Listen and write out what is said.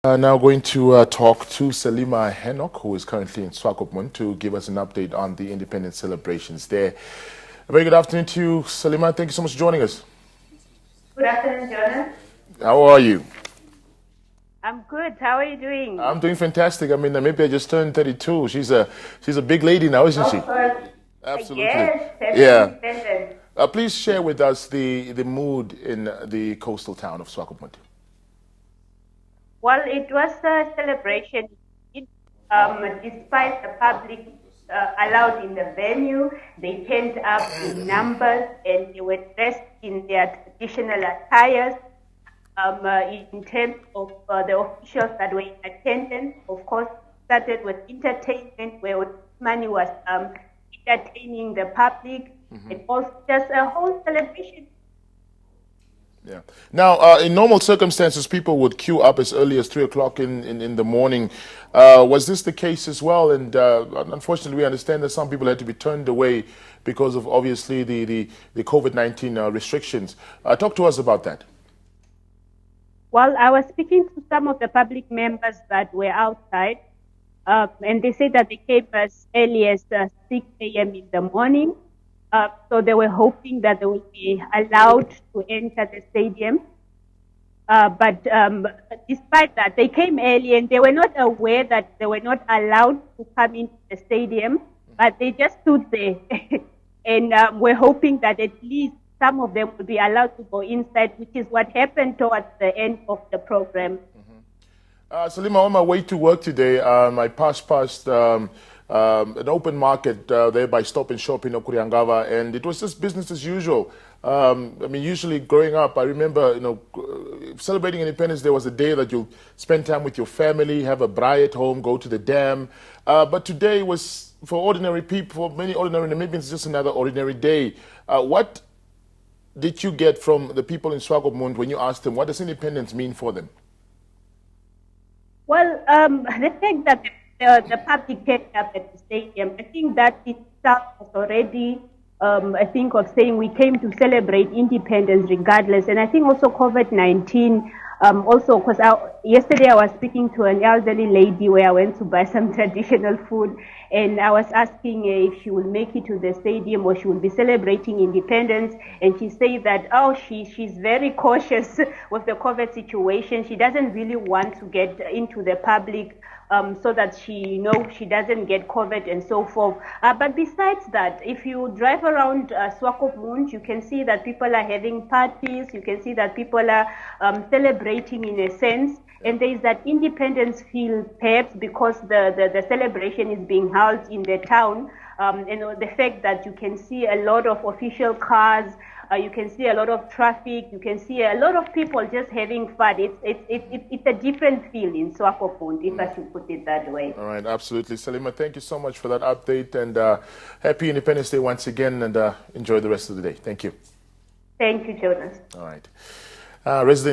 Now going to talk to Salima Henok, who is currently in Swakopmund, to give us an update on the independence celebrations there. A very good afternoon to you, Salima. Thank you so much for joining us. Good afternoon, Jonas. How are you? I'm good. How are you doing? I'm doing fantastic. I mean, Namibia just turned 32. She's a big lady now, isn't she? Of course. Absolutely. Yes, happy Yeah. independence. Please share with us the mood in the coastal town of Swakopmund. Well, it was a celebration. Despite the public allowed in the venue, they turned up in numbers and they were dressed in their traditional attires. In terms of the officials that were in attendance, of course, started with entertainment where money was entertaining the public, and also just a whole celebration. Yeah. Now, in normal circumstances, people would queue up as early as 3 o'clock in the morning. Was this the case as well? And unfortunately, we understand that some people had to be turned away because of obviously the COVID-19 restrictions. Talk to us about that. Well, I was speaking to some of the public members that were outside, and they said that they came as early as 6 a.m. in the morning. So they were hoping that they will be allowed to enter the stadium. But despite that, they came early and they were not aware that they were not allowed to come into the stadium, but they just stood there and were hoping that at least some of them would be allowed to go inside, which is what happened towards the end of the program. Salima, on my way to work today, I passed an open market there by Stop and Shop in Okuriangava, and it was just business as usual. I mean, usually growing up, I remember, celebrating independence, there was a day that you'll spend time with your family, have a braai at home, go to the dam. But today was, for ordinary people, for many ordinary Namibians, just another ordinary day. What did you get from the people in Swakopmund when you asked them, what does independence mean for them? Well, the fact that the public turned up at the stadium, I think that itself was already, I think, of saying we came to celebrate independence regardless. And I think also COVID-19, also, because yesterday I was speaking to an elderly lady where I went to buy some traditional food, and I was asking her if she will make it to the stadium or she will be celebrating independence, and she said that, she's very cautious with the COVID situation. She doesn't really want to get into the public so that she doesn't get COVID and so forth. But besides that, if you drive around Swakopmund, you can see that people are having parties, you can see that people are celebrating in a sense, and there is that independence feel, perhaps because the celebration is being held in the town. The fact that you can see a lot of official cars, you can see a lot of traffic, you can see a lot of people just having fun. It's a different feel in Swakopmund, if I should put it that way. All right, absolutely. Salima, thank you so much for that update, and happy Independence Day once again, and enjoy the rest of the day. Thank you. Thank you, Jonas. All right. Residents